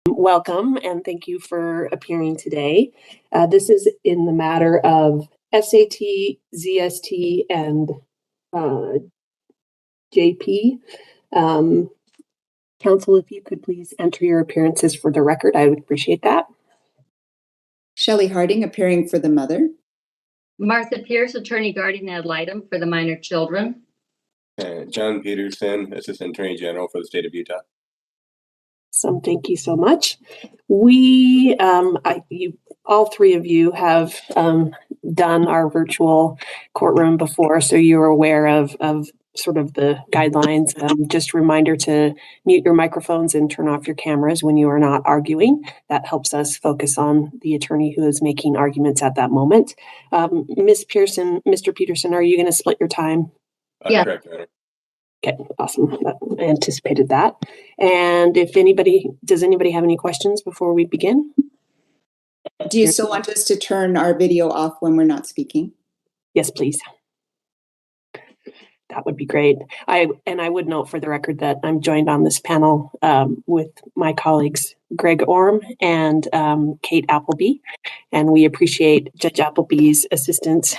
Welcome and thank you for appearing today. This is in the matter of SAT, ZST, and JP. Counsel, if you could please enter your appearances for the record, I would appreciate that. Shelley Harding, appearing for the mother. Martha Pierce, attorney guardian ad litem for the minor children. John Peterson, Assistant Attorney General for the state of Utah. So thank you so much. All three of you have done our virtual courtroom before, so you're aware of sort of the guidelines. Just a reminder to mute your microphones and turn off your cameras when you are not arguing. That helps us focus on the attorney who is making arguments at that moment. Ms. Pearson, Mr. Peterson, are you going to split your time? Yeah. Correct, Your Honor. Okay, awesome. I anticipated that. And does anybody have any questions before we begin? Do you still want us to turn our video off when we're not speaking? Yes, please. That would be great. I would note for the record that I'm joined on this panel with my colleagues, Greg Orm and Kate Appleby, and we appreciate Judge Appleby's assistance.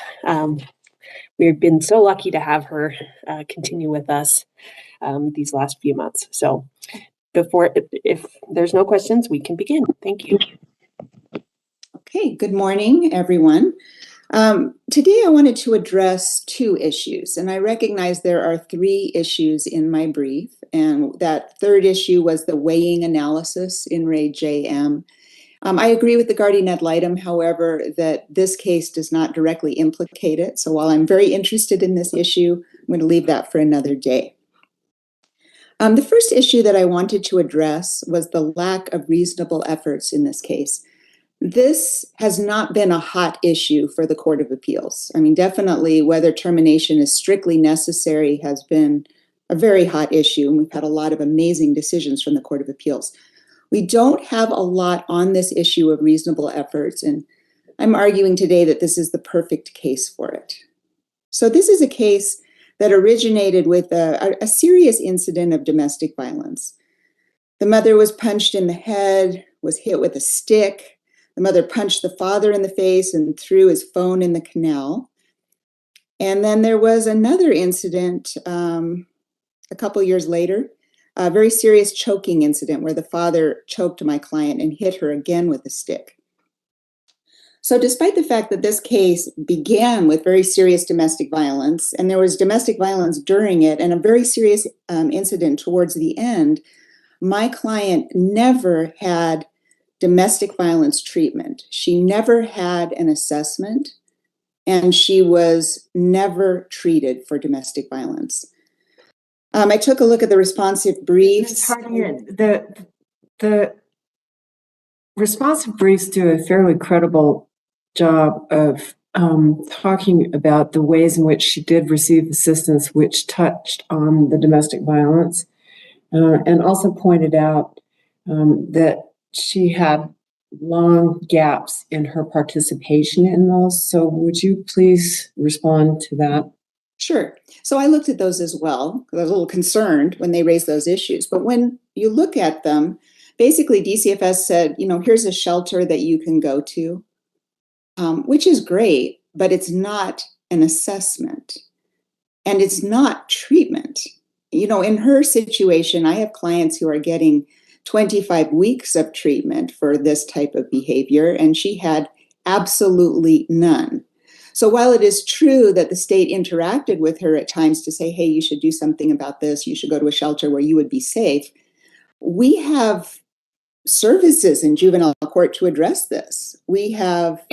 We've been so lucky to have her continue with us these last few months. So if there's no questions, we can begin. Thank you. Okay, good morning, everyone. Today I wanted to address two issues, and I recognize there are three issues in my brief, and that third issue was the weighing analysis in Ray JM. I agree with the guardian ad litem, however, that this case does not directly implicate it. So while I'm very interested in this issue, I'm going to leave that for another day. The first issue that I wanted to address was the lack of reasonable efforts in this case. This has not been a hot issue for the Court of Appeals. I mean, definitely whether termination is strictly necessary has been a very hot issue, and we've had a lot of amazing decisions from the Court of Appeals. We don't have a lot on this issue of reasonable efforts, and I'm arguing today that this is the perfect case for it. So this is a case that originated with a serious incident of domestic violence. The mother was punched in the head, was hit with a stick. The mother punched the father in the face and threw his phone in the canal. And then there was another incident a couple years later, a very serious choking incident where the father choked my client and hit her again with a stick. So despite the fact that this case began with very serious domestic violence, and there was domestic violence during it and a very serious incident towards the end, my client never had domestic violence treatment. She never had an assessment, and she was never treated for domestic violence. I took a look at the responsive briefs. The responsive briefs do a fairly credible job of talking about the ways in which she did receive assistance, which touched on the domestic violence, and also pointed out that she had long gaps in her participation in those. So would you please respond to that? Sure. So I looked at those as well. I was a little concerned when they raised those issues. But when you look at them, basically DCFS said, here's a shelter that you can go to, which is great, but it's not an assessment and it's not treatment. In her situation, I have clients who are getting 25 weeks of treatment for this type of behavior, and she had absolutely none. So while it is true that the state interacted with her at times to say, hey, you should do something about this, you should go to a shelter where you would be safe, we have services in juvenile court to address this. We have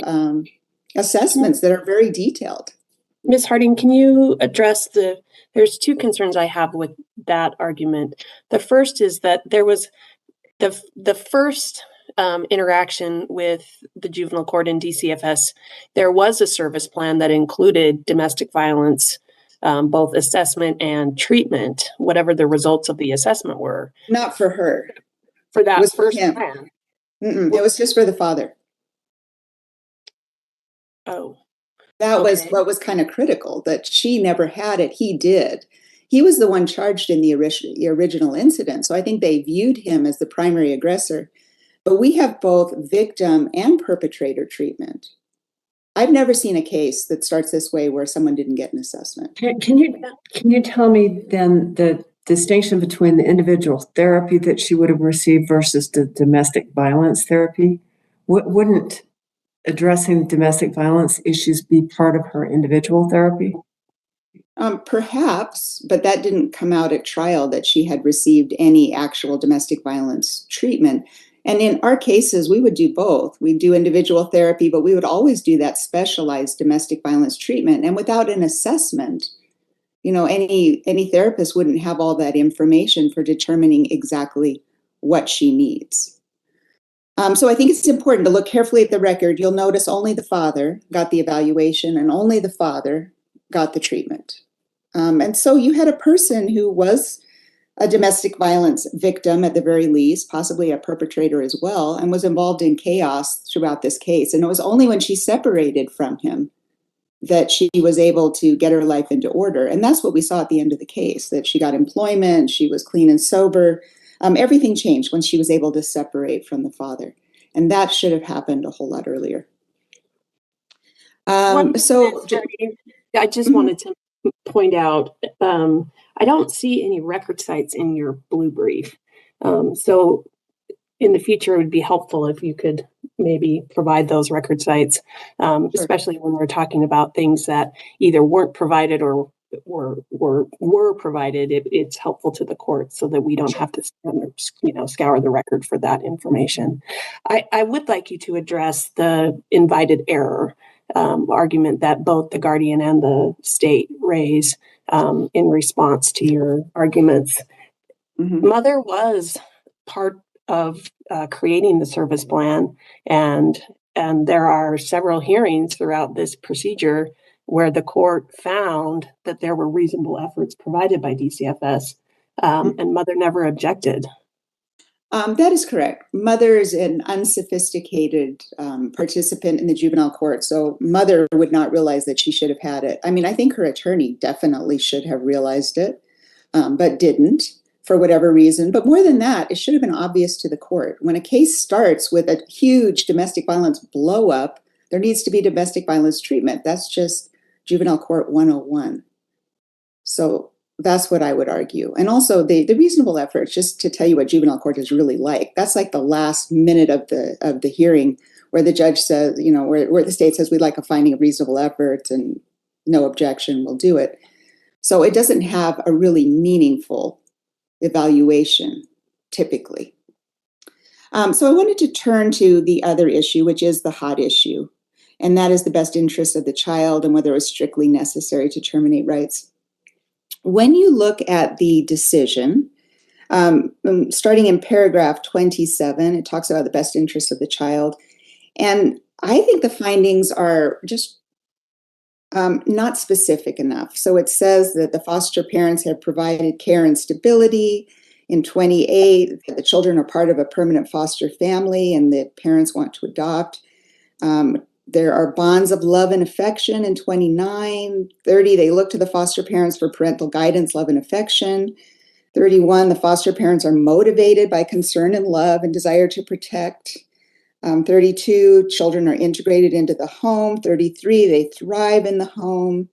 assessments that are very detailed. Ms. Harding, can you address there's two concerns I have with that argument. The first is that there was the first interaction with the juvenile court in DCFS, there was a service plan that included domestic violence, both assessment and treatment, whatever the results of the assessment were. Not for her. For that was first for plan. It was just for the father. Oh. That was what was kind of critical, that she never had it. He did. He was the one charged in the original incident. So I think they viewed him as the primary aggressor. But we have both victim and perpetrator treatment. I've never seen a case that starts this way where someone didn't get an assessment. Can you tell me then the distinction between the individual therapy that she would have received versus the domestic violence therapy? Wouldn't addressing domestic violence issues be part of her individual therapy? Perhaps, but that didn't come out at trial that she had received any actual domestic violence treatment. And in our cases, we would do both. We'd do individual therapy, but we would always do that specialized domestic violence treatment. And without an assessment, any therapist wouldn't have all that information for determining exactly what she needs. So I think it's important to look carefully at the record. You'll notice only the father got the evaluation and only the father got the treatment. And so you had a person who was a domestic violence victim at the very least, possibly a perpetrator as well, and was involved in chaos throughout this case. And it was only when she separated from him that she was able to get her life into order. And that's what we saw at the end of the case, that she got employment, she was clean and sober. Everything changed when she was able to separate from the father. And that should have happened a whole lot earlier. I just wanted to point out, I don't see any record sites in your blue brief. So in the future, it would be helpful if you could maybe provide those record sites, especially when we're talking about things that either weren't provided or were provided. It's helpful to the court so that we don't have to, scour the record for that information. I would like you to address the invited error argument that both the guardian and the state raise in response to your arguments. Mm-hmm. Mother was part of creating the service plan, and there are several hearings throughout this procedure where the court found that there were reasonable efforts provided by DCFS, and Mother never objected. That is correct. Mother is an unsophisticated participant in the juvenile court, so Mother would not realize that she should have had it. I mean, I think her attorney definitely should have realized it, but didn't for whatever reason. But more than that, it should have been obvious to the court. When a case starts with a huge domestic violence blow up, there needs to be domestic violence treatment. That's just juvenile court 101. So that's what I would argue. And also the reasonable efforts, just to tell you what juvenile court is really like. That's like the last minute of the hearing where the judge says, where the state says we'd like a finding of reasonable efforts and no objection, we'll do it. So it doesn't have a really meaningful evaluation typically. So I wanted to turn to the other issue, which is the hot issue. And that is the best interest of the child and whether it was strictly necessary to terminate rights. When you look at the decision, starting in paragraph 27, it talks about the best interest of the child. And I think the findings are just not specific enough. So it says that the foster parents have provided care and stability. In 28, the children are part of a permanent foster family and the parents want to adopt. There are bonds of love and affection in 29. 30, they look to the foster parents for parental guidance, love, and affection. 31, the foster parents are motivated by concern and love and desire to protect. 32, children are integrated into the home. 33, they thrive in the home.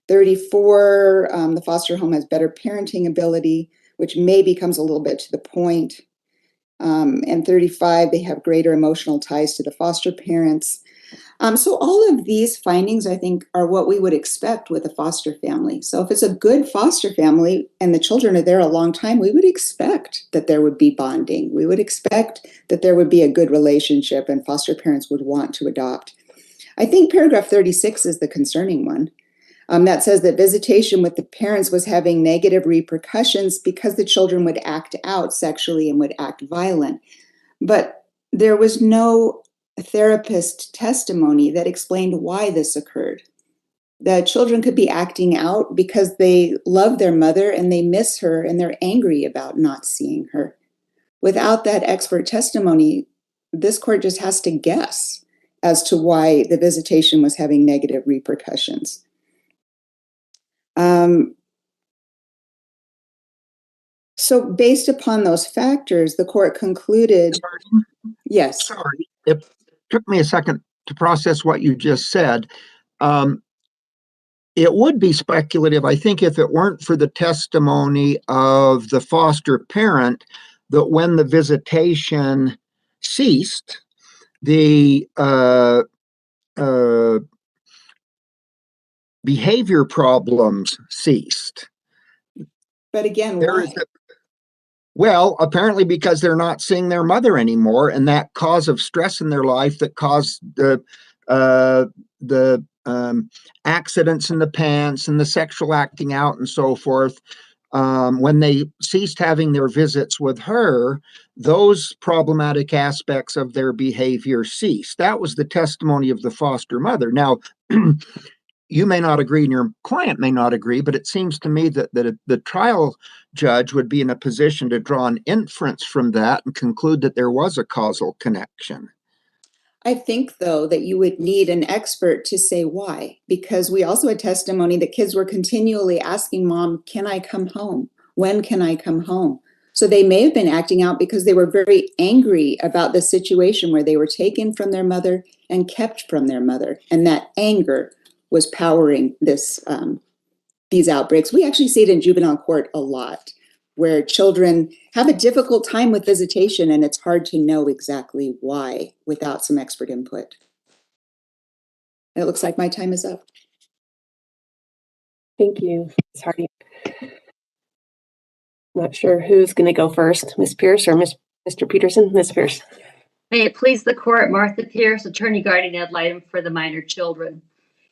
34, the foster home has better parenting ability, which maybe comes a little bit to the point. And 35, they have greater emotional ties to the foster parents. So all of these findings, I think, are what we would expect with a foster family. So if it's a good foster family and the children are there a long time, we would expect that there would be bonding. We would expect that there would be a good relationship and foster parents would want to adopt. I think paragraph 36 is the concerning one. That says that visitation with the parents was having negative repercussions because the children would act out sexually and would act violent. But there was no therapist testimony that explained why this occurred. The children could be acting out because they love their mother and they miss her and they're angry about not seeing her. Without that expert testimony, this court just has to guess as to why the visitation was having negative repercussions. So based upon those factors, the court concluded Yes. Sorry, it took me a second to process what you just said. It would be speculative, I think, if it weren't for the testimony of the foster parent that when the visitation ceased, the behavior problems ceased. But again, There why? is Well, apparently because they're not seeing their mother anymore, and that cause of stress in their life that caused the accidents in the pants and the sexual acting out and so forth. When they ceased having their visits with her, those problematic aspects of their behavior ceased. That was the testimony of the foster mother. Now, you may not agree and your client may not agree, but it seems to me that the trial judge would be in a position to draw an inference from that and conclude that there was a causal connection. I think, though, that you would need an expert to say why, because we also had testimony that kids were continually asking mom, can I come home? When can I come home? So they may have been acting out because they were very angry about the situation where they were taken from their mother and kept from their mother. And that anger was powering these outbreaks. We actually see it in juvenile court a lot, where children have a difficult time with visitation and it's hard to know exactly why without some expert input. And it looks like my time is up. Thank you, Ms. Hardy. Not sure who's going to go first, Ms. Pierce or Mr. Peterson? Ms. Pierce. May it please the court, Martha Pierce, attorney guardian ad litem for the minor children.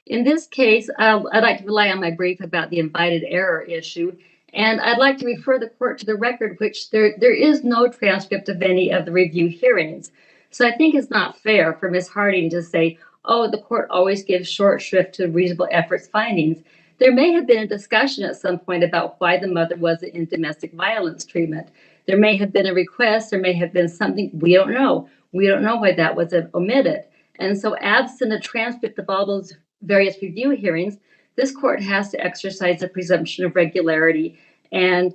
In this case, I'd like to rely on my brief about the invited error issue, and I'd like to refer the court to the record, which there is no transcript of any of the review hearings. So I think it's not fair for Ms. Harding to say, oh, the court always gives short shrift to reasonable efforts findings. There may have been a discussion at some point about why the mother wasn't in domestic violence treatment. There may have been a request, there may have been something, we don't know. We don't know why that was omitted. And so absent a transcript of all those various review hearings, this court has to exercise a presumption of regularity and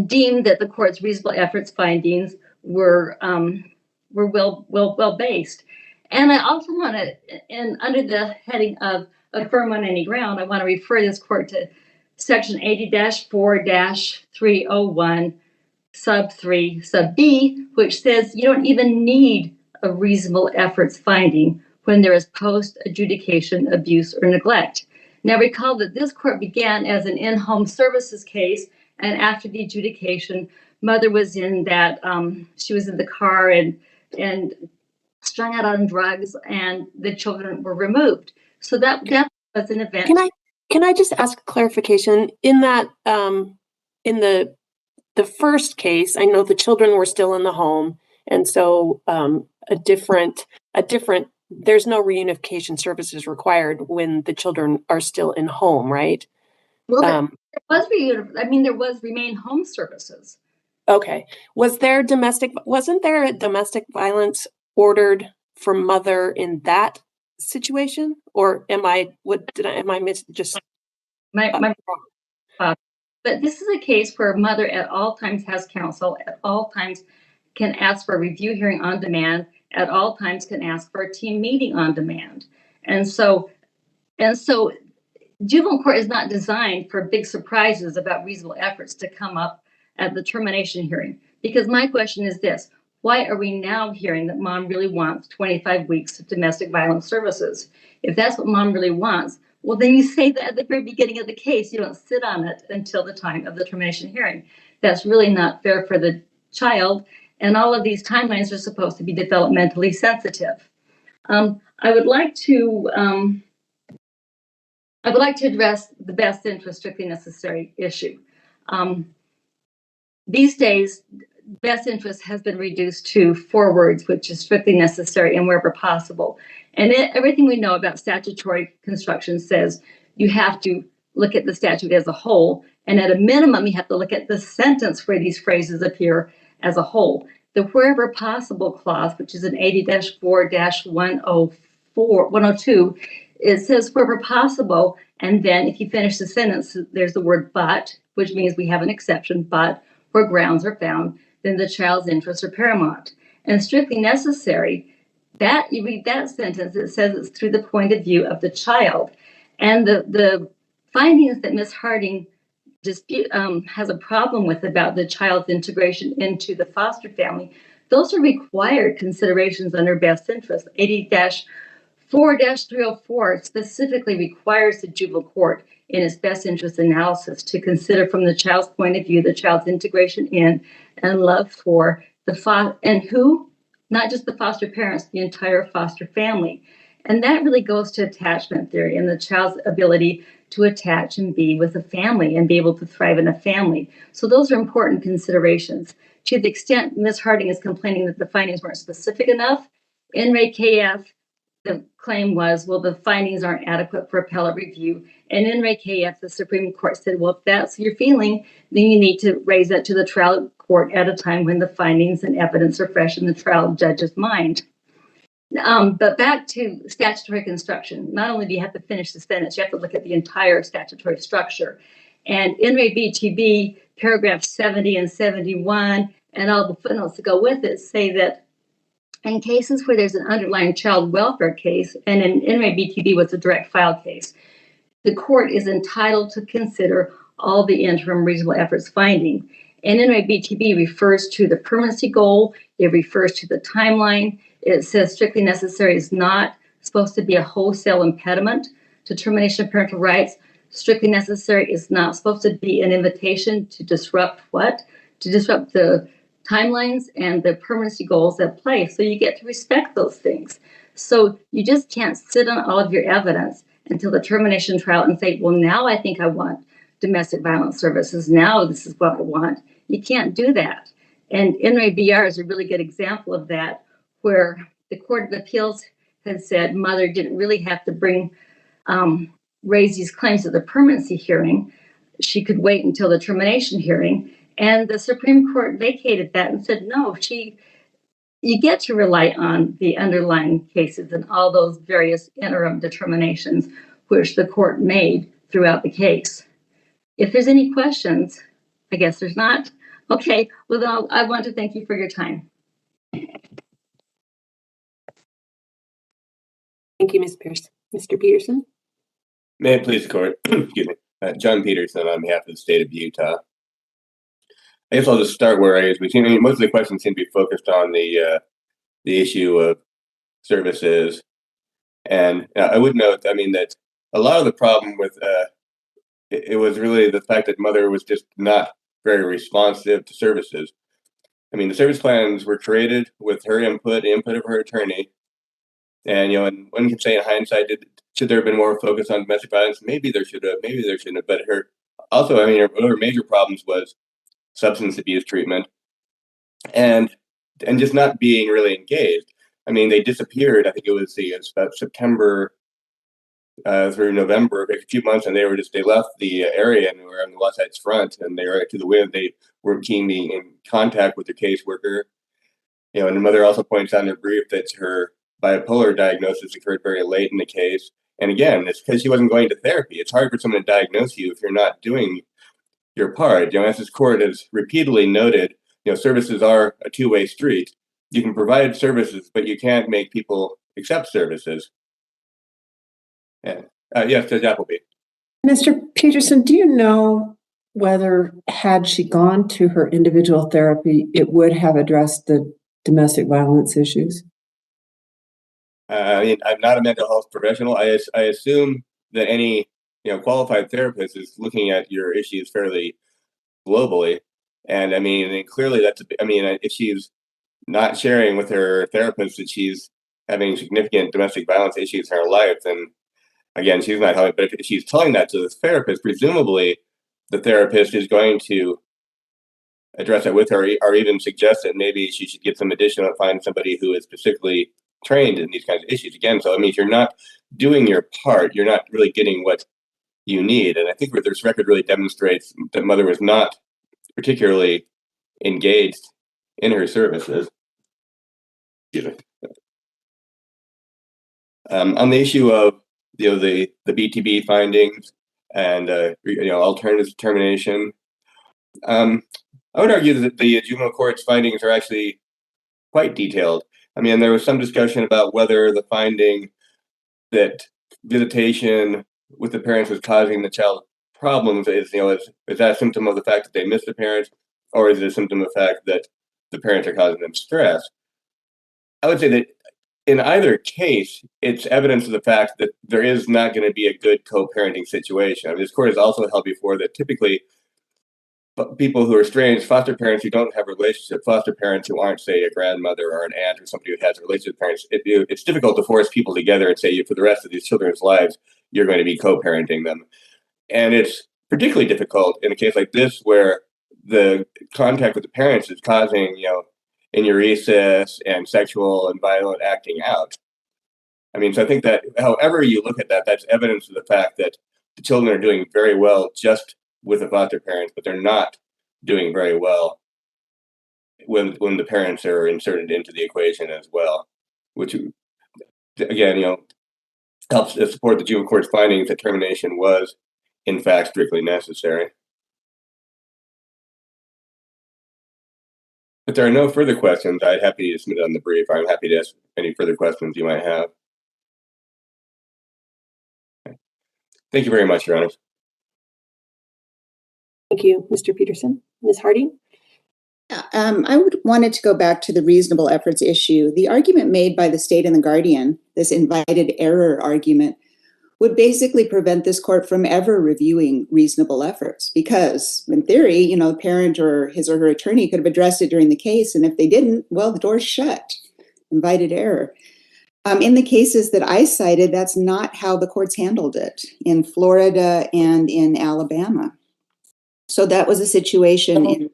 deem that the court's reasonable efforts findings were well based. And I also want to, and under the heading of affirm on any ground, I want to refer this court to section 80-4-301 sub 3 sub B, which says you don't even need a reasonable efforts finding when there is post-adjudication abuse or neglect. Now recall that this court began as an in-home services case, and after the adjudication, mother was in that, she was in the car and strung out on drugs, and the children were removed. So that was an event. Can I just ask clarification? In that, in the first case, I know the children were still in the home, and so there's no reunification services required when the children are still in home, right? Well, there was remain home services. Okay. Wasn't there a domestic violence ordered for mother in that situation? Or but this is a case where mother at all times has counsel, at all times can ask for a review hearing on demand, at all times can ask for a team meeting on demand. And so juvenile court is not designed for big surprises about reasonable efforts to come up at the termination hearing. Because my question is this: why are we now hearing that mom really wants 25 weeks of domestic violence services? If that's what mom really wants, well, then you say that at the very beginning of the case. You don't sit on it until the time of the termination hearing. That's really not fair for the child. And all of these timelines are supposed to be developmentally sensitive. I would like to address the best interest strictly necessary issue. These days, best interest has been reduced to 4 words, which is strictly necessary and wherever possible. And everything we know about statutory construction says you have to look at the statute as a whole, and at a minimum, you have to look at the sentence where these phrases appear as a whole. The wherever possible clause, which is in 80-4-102, it says wherever possible, and then if you finish the sentence, there's the word but, which means we have an exception, but where grounds are found, then the child's interests are paramount. And strictly necessary, that you read that sentence, it says it's through the point of view of the child. And the findings that Ms. Harding has a problem with about the child's integration into the foster family, those are required considerations under best interest. 80-4-304 specifically requires the juvenile court in its best interest analysis to consider from the child's point of view the child's integration in and love for not just the foster parents, the entire foster family. And that really goes to attachment theory and the child's ability to attach and be with a family and be able to thrive in a family. So those are important considerations. To the extent Ms. Harding is complaining that the findings weren't specific enough, in Ray KF, the claim was, well, the findings aren't adequate for appellate review. And in Ray KF, the Supreme Court said, well, if that's your feeling, then you need to raise that to the trial court at a time when the findings and evidence are fresh in the trial judge's mind. But back to statutory construction, not only do you have to finish the sentence, you have to look at the entire statutory structure. And in Ray BTB, paragraph 70 and 71, and all the footnotes that go with it say that in cases where there's an underlying child welfare case, and in Ray BTB was a direct file case, the court is entitled to consider all the interim reasonable efforts finding. And in Ray BTB refers to the permanency goal, it refers to the timeline. It says strictly necessary is not supposed to be a wholesale impediment to termination of parental rights. Strictly necessary is not supposed to be an invitation to disrupt what? To disrupt the timelines and the permanency goals at play. So you get to respect those things. So you just can't sit on all of your evidence until the termination trial and say, well, now I think I want domestic violence services. Now this is what I want. You can't do that. And In Re BR is a really good example of that, where the Court of Appeals had said mother didn't really have to raise these claims at the permanency hearing. She could wait until the termination hearing. And the Supreme Court vacated that and said, no, you get to rely on the underlying cases and all those various interim determinations which the court made throughout the case. If there's any questions, I guess there's not. Okay, well, then I want to thank you for your time. Thank you, Ms. Pierce. Mr. Peterson? May it please the court, excuse me, John Peterson on behalf of the state of Utah. I guess I'll just start where most of the questions seem to be focused on the issue of services. And I would note, that a lot of the problem with it was really the fact that mother was just not very responsive to services. The service plans were created with her input, the input of her attorney. And, and one can say in hindsight, should there have been more focus on domestic violence? Maybe there should have, maybe there shouldn't have. But her major problems was substance abuse treatment and just not being really engaged. They disappeared. I think it was about September through November, a few months, and they left the area and were on the Wasatch Front, and they were to the wind. They weren't keenly in contact with their caseworker. And the mother also points out in her brief that her bipolar diagnosis occurred very late in the case. And again, it's because she wasn't going to therapy. It's hard for someone to diagnose you if you're not doing your part. As this court has repeatedly noted, services are a two-way street. You can provide services, but you can't make people accept services. And yes, Judge Appleby. Mr. Peterson, do you know whether had she gone to her individual therapy, it would have addressed the domestic violence issues? I'm not a mental health professional. I assume that any qualified therapist is looking at your issues fairly globally, and clearly that's if she's not sharing with her therapist that she's having significant domestic violence issues in her life, then again she's not helping. But if she's telling that to the therapist, presumably the therapist is going to address it with her, or even suggest that maybe she should get some additional, find somebody who is specifically trained in these kinds of issues. Again, so if you're not doing your part, you're not really getting what you need. And I think this record really demonstrates that mother was not particularly engaged in her services. On the issue of the BTB findings and alternative determination, I would argue that the juvenile court's findings are actually quite detailed. I mean, there was some discussion about whether the finding that visitation with the parents was causing the child problems is that a symptom of the fact that they miss the parents, or is it a symptom of the fact that the parents are causing them stress? I would say that in either case, it's evidence of the fact that there is not going to be a good co-parenting situation. I mean, this court has also held before that typically people who are estranged, foster parents who don't have a relationship, foster parents who aren't, say, a grandmother or an aunt or somebody who has a relationship with parents, it's difficult to force people together and say, for the rest of these children's lives, you're going to be co-parenting them. And it's particularly difficult in a case like this where the contact with the parents is causing, enuresis and sexual and violent acting out. I mean, so I think that however you look at that, that's evidence of the fact that the children are doing very well just with the foster parents, but they're not doing very well when the parents are inserted into the equation as well, which again, helps support the juvenile court's findings that termination was in fact strictly necessary. If there are no further questions, I'd happy to submit it on the brief. I'm happy to ask any further questions you might have. Thank you very much, Your Honor. Thank you, Mr. Peterson. Ms. Harding? I wanted to go back to the reasonable efforts issue. The argument made by the state and the guardian, this invited error argument, would basically prevent this court from ever reviewing reasonable efforts because, in theory, the parent or his or her attorney could have addressed it during the case, and if they didn't, well, the door's shut. Invited error. In the cases that I cited, that's not how the courts handled it in Florida and in Alabama. So that was a situation in.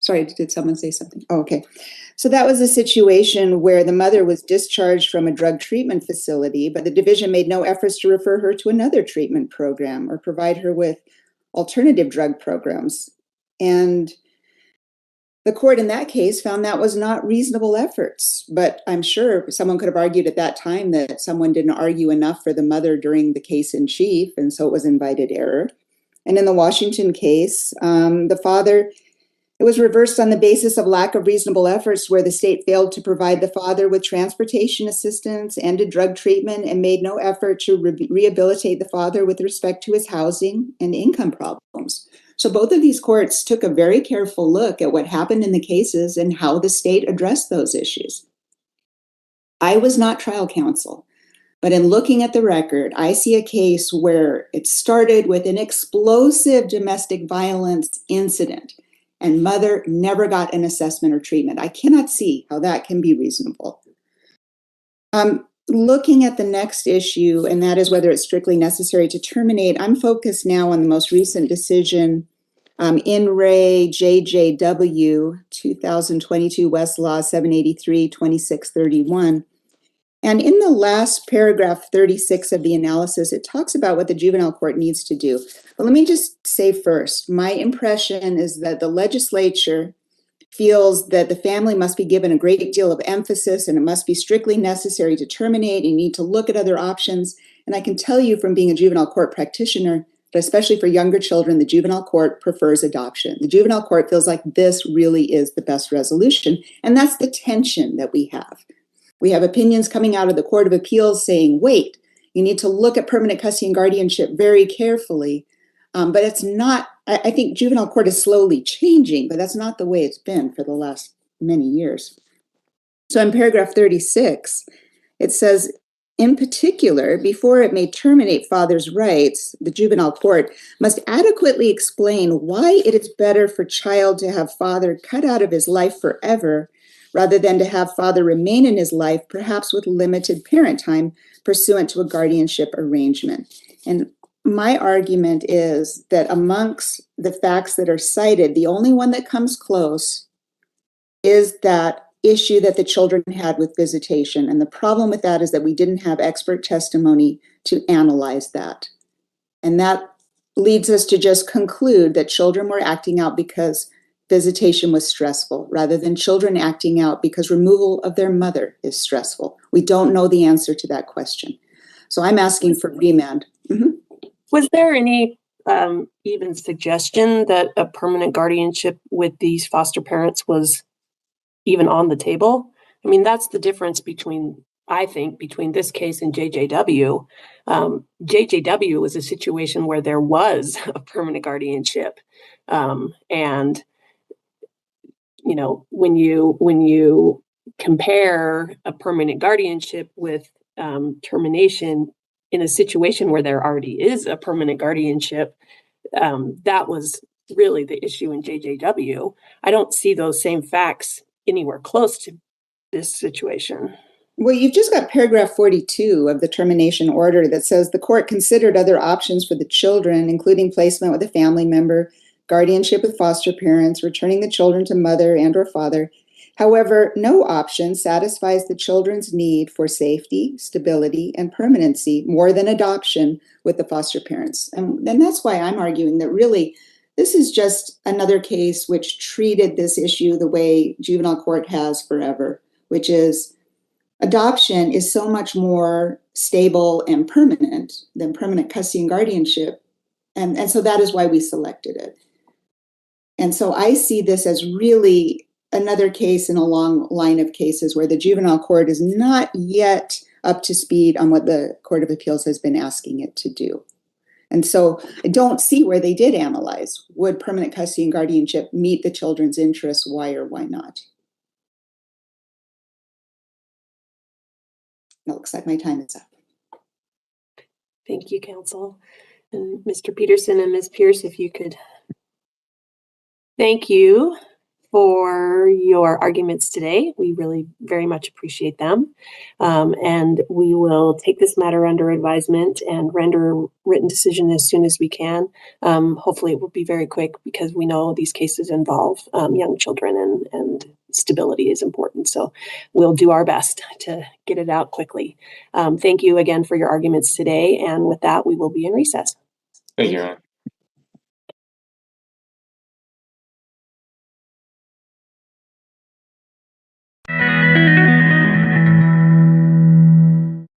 Sorry, did someone say something? Oh, okay. So that was a situation where the mother was discharged from a drug treatment facility, but the division made no efforts to refer her to another treatment program or provide her with alternative drug programs. And the court in that case found that was not reasonable efforts. But I'm sure someone could have argued at that time that someone didn't argue enough for the mother during the case in chief, and so it was invited error. And in the Washington case, the father, it was reversed on the basis of lack of reasonable efforts where the state failed to provide the father with transportation assistance, ended drug treatment, and made no effort to rehabilitate the father with respect to his housing and income problems. So both of these courts took a very careful look at what happened in the cases and how the state addressed those issues. I was not trial counsel, but in looking at the record, I see a case where it started with an explosive domestic violence incident and mother never got an assessment or treatment. I cannot see how that can be reasonable. Looking at the next issue, and that is whether it's strictly necessary to terminate, I'm focused now on the most recent decision, in Ray JJW 2022 Westlaw 783-2631. And in the last paragraph 36 of the analysis, it talks about what the juvenile court needs to do. But let me just say first, my impression is that the legislature feels that the family must be given a great deal of emphasis and it must be strictly necessary to terminate. You need to look at other options. And I can tell you from being a juvenile court practitioner that especially for younger children, the juvenile court prefers adoption. The juvenile court feels like this really is the best resolution. And that's the tension that we have. We have opinions coming out of the Court of Appeals saying, wait, you need to look at permanent custody and guardianship very carefully. But it's not, I think juvenile court is slowly changing, but that's not the way it's been for the last many years. So in paragraph 36, it says, in particular, before it may terminate father's rights, the juvenile court must adequately explain why it is better for child to have father cut out of his life forever rather than to have father remain in his life, perhaps with limited parent time pursuant to a guardianship arrangement. And my argument is that amongst the facts that are cited, the only one that comes close is that issue that the children had with visitation. And the problem with that is that we didn't have expert testimony to analyze that. And that leads us to just conclude that children were acting out because visitation was stressful, rather than children acting out because removal of their mother is stressful. We don't know the answer to that question. So I'm asking for remand. Mm-hmm. Was there any even suggestion that a permanent guardianship with these foster parents was even on the table. I mean, that's the difference between, I think, between this case and JJW. JJW was a situation where there was a permanent guardianship. And, you know, when you compare a permanent guardianship with termination in a situation where there already is a permanent guardianship, that was really the issue in JJW. I don't see those same facts anywhere close to this situation. Well, you've just got paragraph 42 of the termination order that says the court considered other options for the children, including placement with a family member, guardianship with foster parents, returning the children to mother and or father. However, no option satisfies the children's need for safety, stability, and permanency more than adoption with the foster parents. And that's why I'm arguing that really this is just another case which treated this issue the way juvenile court has forever, which is adoption is so much more stable and permanent than permanent custody and guardianship. And so that is why we selected it. And so I see this as really another case in a long line of cases where the juvenile court is not yet up to speed on what the Court of Appeals has been asking it to do. And so I don't see where they did analyze, would permanent custody and guardianship meet the children's interests, why or why not? It looks like my time is up. Thank you, counsel. And Mr. Peterson and Ms. Pierce, if you could. Thank you for your arguments today. We really very much appreciate them. And we will take this matter under advisement and render a written decision as soon as we can. Hopefully it will be very quick because we know these cases involve young children and stability is important. So we'll do our best to get it out quickly. Thank you again for your arguments today. And with that, we will be in recess. Thank you, Your Honor.